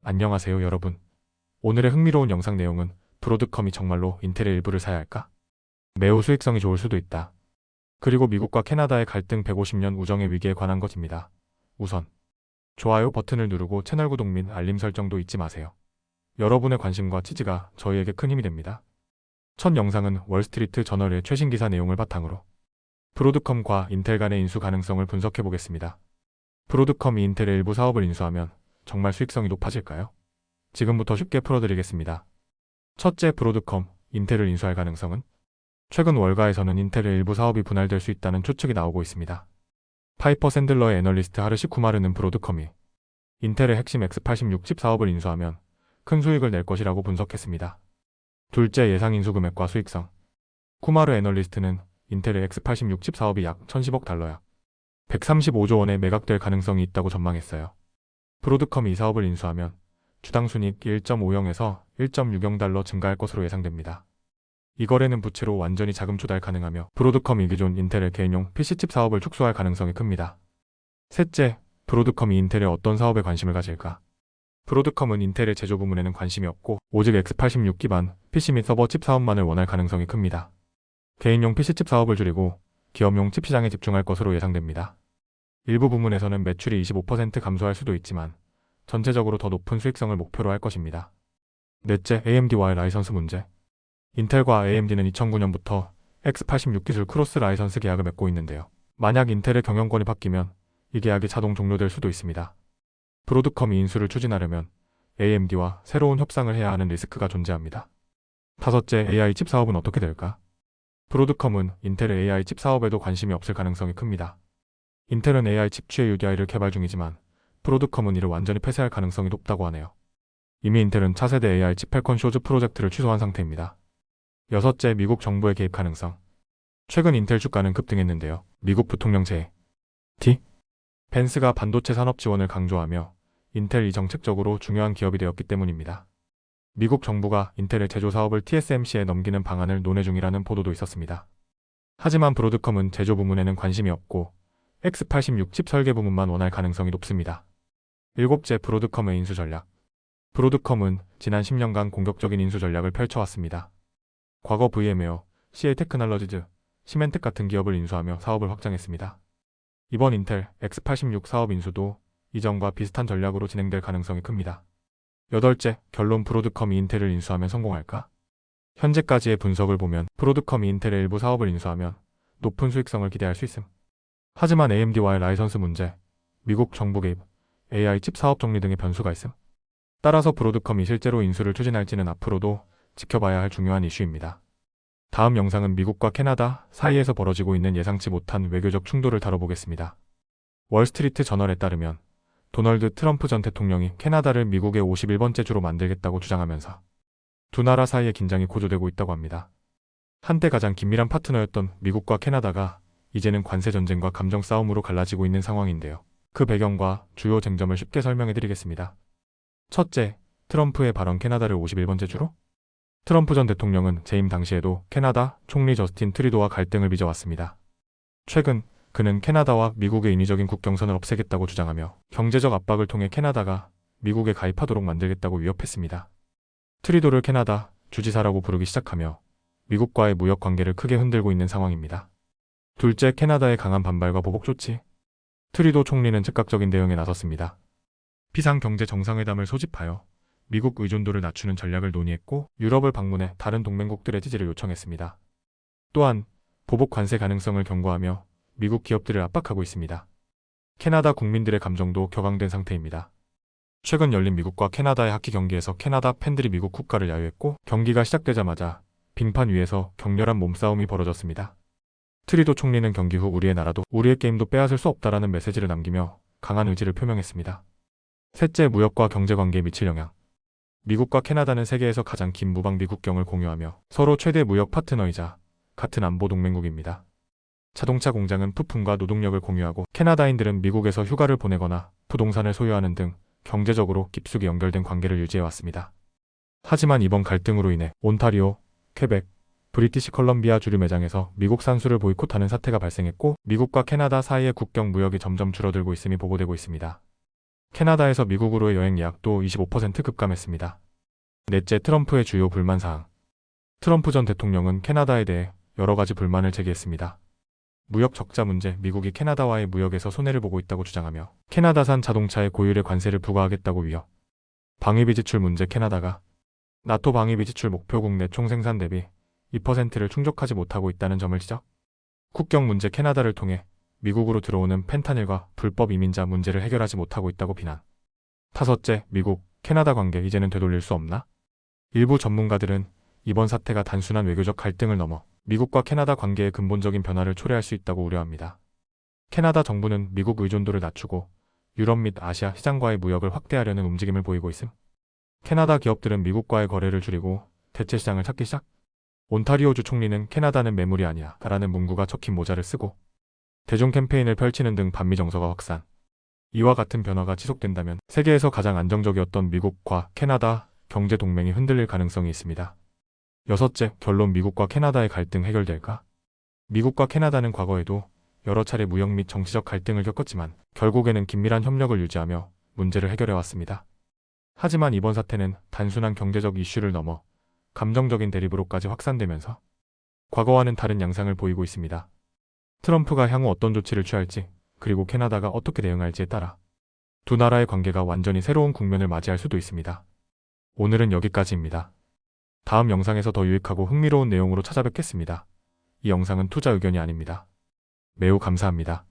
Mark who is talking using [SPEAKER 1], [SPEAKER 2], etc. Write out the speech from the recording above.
[SPEAKER 1] 안녕하세요 여러분. 오늘의 흥미로운 영상 내용은 브로드컴이 정말로 인텔의 일부를 사야 할까? 매우 수익성이 좋을 수도 있다. 그리고 미국과 캐나다의 갈등 150년 우정의 위기에 관한 것입니다. 우선 좋아요 버튼을 누르고 채널 구독 및 알림 설정도 잊지 마세요. 여러분의 관심과 지지가 저희에게 큰 힘이 됩니다. 첫 영상은 월스트리트 저널의 최신 기사 내용을 바탕으로 브로드컴과 인텔 간의 인수 가능성을 분석해 보겠습니다. 브로드컴이 인텔의 일부 사업을 인수하면 정말 수익성이 높아질까요? 지금부터 쉽게 풀어드리겠습니다. 첫째, 브로드컴, 인텔을 인수할 가능성은? 최근 월가에서는 인텔의 일부 사업이 분할될 수 있다는 추측이 나오고 있습니다. 파이퍼 샌들러의 애널리스트 하르시 쿠마르는 브로드컴이 인텔의 핵심 X86 칩 사업을 인수하면 큰 수익을 낼 것이라고 분석했습니다. 둘째, 예상 인수 금액과 수익성. 쿠마르 애널리스트는 인텔의 X86 칩 사업이 약 1010억 달러약 135조 원에 매각될 가능성이 있다고 전망했어요. 브로드컴이 이 사업을 인수하면 주당 순이익 1.50에서 1.60달러 증가할 것으로 예상됩니다. 이 거래는 부채로 완전히 자금 조달 가능하며 브로드컴이 기존 인텔의 개인용 PC칩 사업을 축소할 가능성이 큽니다. 셋째, 브로드컴이 인텔의 어떤 사업에 관심을 가질까? 브로드컴은 인텔의 제조 부문에는 관심이 없고 오직 X86 기반 PC 및 서버 칩 사업만을 원할 가능성이 큽니다. 개인용 PC칩 사업을 줄이고 기업용 칩 시장에 집중할 것으로 예상됩니다. 일부 부문에서는 매출이 25% 감소할 수도 있지만 전체적으로 더 높은 수익성을 목표로 할 것입니다. 넷째, AMD와의 라이선스 문제. 인텔과 AMD는 2009년부터 X86 기술 크로스 라이선스 계약을 맺고 있는데요. 만약 인텔의 경영권이 바뀌면 이 계약이 자동 종료될 수도 있습니다. 브로드컴이 인수를 추진하려면 AMD와 새로운 협상을 해야 하는 리스크가 존재합니다. 다섯째, AI 칩 사업은 어떻게 될까? 브로드컴은 인텔의 AI 칩 사업에도 관심이 없을 가능성이 큽니다. 인텔은 AI 칩 취해 UDI를 개발 중이지만 브로드컴은 이를 완전히 폐쇄할 가능성이 높다고 하네요. 이미 인텔은 차세대 AI 칩 팰컨 쇼즈 프로젝트를 취소한 상태입니다. 여섯째, 미국 정부의 개입 가능성. 최근 인텔 주가는 급등했는데요. 미국 부통령 J.D. 벤스가 반도체 산업 지원을 강조하며 인텔이 정책적으로 중요한 기업이 되었기 때문입니다. 미국 정부가 인텔의 제조 사업을 TSMC에 넘기는 방안을 논의 중이라는 보도도 있었습니다. 하지만 브로드컴은 제조 부문에는 관심이 없고 X86 칩 설계 부문만 원할 가능성이 높습니다. 일곱째, 브로드컴의 인수 전략. 브로드컴은 지난 10년간 공격적인 인수 전략을 펼쳐왔습니다. 과거 VM웨어, CA 테크놀로지즈, 시멘텍 같은 기업을 인수하며 사업을 확장했습니다. 이번 인텔 X86 사업 인수도 이전과 비슷한 전략으로 진행될 가능성이 큽니다. 여덟째, 결론 브로드컴이 인텔을 인수하면 성공할까? 현재까지의 분석을 보면 브로드컴이 인텔의 일부 사업을 인수하면 높은 수익성을 기대할 수 있음. 하지만 AMD와의 라이선스 문제, 미국 정부 개입, AI 칩 사업 정리 등의 변수가 있음. 따라서 브로드컴이 실제로 인수를 추진할지는 앞으로도 지켜봐야 할 중요한 이슈입니다. 다음 영상은 미국과 캐나다 사이에서 벌어지고 있는 예상치 못한 외교적 충돌을 다뤄보겠습니다. 월스트리트 저널에 따르면 도널드 트럼프 전 대통령이 캐나다를 미국의 51번째 주로 만들겠다고 주장하면서 두 나라 사이의 긴장이 고조되고 있다고 합니다. 한때 가장 긴밀한 파트너였던 미국과 캐나다가 이제는 관세 전쟁과 감정 싸움으로 갈라지고 있는 상황인데요. 그 배경과 주요 쟁점을 쉽게 설명해 드리겠습니다. 첫째, 트럼프의 발언 캐나다를 51번째 주로? 트럼프 전 대통령은 재임 당시에도 캐나다 총리 저스틴 트리도와 갈등을 빚어왔습니다. 최근 그는 캐나다와 미국의 인위적인 국경선을 없애겠다고 주장하며 경제적 압박을 통해 캐나다가 미국에 가입하도록 만들겠다고 위협했습니다. 트리도를 캐나다 주지사라고 부르기 시작하며 미국과의 무역 관계를 크게 흔들고 있는 상황입니다. 둘째, 캐나다의 강한 반발과 보복 조치. 트리도 총리는 즉각적인 대응에 나섰습니다. 비상경제 정상회담을 소집하여 미국 의존도를 낮추는 전략을 논의했고 유럽을 방문해 다른 동맹국들의 지지를 요청했습니다. 또한 보복 관세 가능성을 경고하며 미국 기업들을 압박하고 있습니다. 캐나다 국민들의 감정도 격앙된 상태입니다. 최근 열린 미국과 캐나다의 하키 경기에서 캐나다 팬들이 미국 국가를 야유했고 경기가 시작되자마자 빙판 위에서 격렬한 몸싸움이 벌어졌습니다. 트리도 총리는 경기 후 우리의 나라도 우리의 게임도 빼앗을 수 없다라는 메시지를 남기며 강한 의지를 표명했습니다. 셋째, 무역과 경제관계에 미칠 영향. 미국과 캐나다는 세계에서 가장 긴 무방비 국경을 공유하며 서로 최대 무역 파트너이자 같은 안보 동맹국입니다. 자동차 공장은 부품과 노동력을 공유하고 캐나다인들은 미국에서 휴가를 보내거나 부동산을 소유하는 등 경제적으로 깊숙이 연결된 관계를 유지해왔습니다. 하지만 이번 갈등으로 인해 온타리오, 퀘벡, 브리티시 컬럼비아 주류 매장에서 미국 산수를 보이콧하는 사태가 발생했고 미국과 캐나다 사이의 국경 무역이 점점 줄어들고 있음이 보고되고 있습니다. 캐나다에서 미국으로의 여행 예약도 25% 급감했습니다. 넷째, 트럼프의 주요 불만사항. 트럼프 전 대통령은 캐나다에 대해 여러 가지 불만을 제기했습니다. 무역 적자 문제, 미국이 캐나다와의 무역에서 손해를 보고 있다고 주장하며 캐나다산 자동차의 고율의 관세를 부과하겠다고 위협. 방위비 지출 문제, 캐나다가 나토 방위비 지출 목표국 내 총생산 대비 2%를 충족하지 못하고 있다는 점을 지적. 국경 문제, 캐나다를 통해 미국으로 들어오는 펜타닐과 불법 이민자 문제를 해결하지 못하고 있다고 비난. 다섯째, 미국, 캐나다 관계 이제는 되돌릴 수 없나? 일부 전문가들은 이번 사태가 단순한 외교적 갈등을 넘어 미국과 캐나다 관계의 근본적인 변화를 초래할 수 있다고 우려합니다. 캐나다 정부는 미국 의존도를 낮추고 유럽 및 아시아 시장과의 무역을 확대하려는 움직임을 보이고 있음. 캐나다 기업들은 미국과의 거래를 줄이고 대체 시장을 찾기 시작. 온타리오주 총리는 캐나다는 매물이 아니야 라는 문구가 적힌 모자를 쓰고 대중 캠페인을 펼치는 등 반미 정서가 확산. 이와 같은 변화가 지속된다면 세계에서 가장 안정적이었던 미국과 캐나다 경제 동맹이 흔들릴 가능성이 있습니다. 여섯째, 결론, 미국과 캐나다의 갈등 해결될까? 미국과 캐나다는 과거에도 여러 차례 무역 및 정치적 갈등을 겪었지만 결국에는 긴밀한 협력을 유지하며 문제를 해결해왔습니다. 하지만 이번 사태는 단순한 경제적 이슈를 넘어 감정적인 대립으로까지 확산되면서 과거와는 다른 양상을 보이고 있습니다. 트럼프가 향후 어떤 조치를 취할지, 그리고 캐나다가 어떻게 대응할지에 따라 두 나라의 관계가 완전히 새로운 국면을 맞이할 수도 있습니다. 오늘은 여기까지입니다. 다음 영상에서 더 유익하고 흥미로운 내용으로 찾아뵙겠습니다. 이 영상은 투자 의견이 아닙니다. 매우 감사합니다.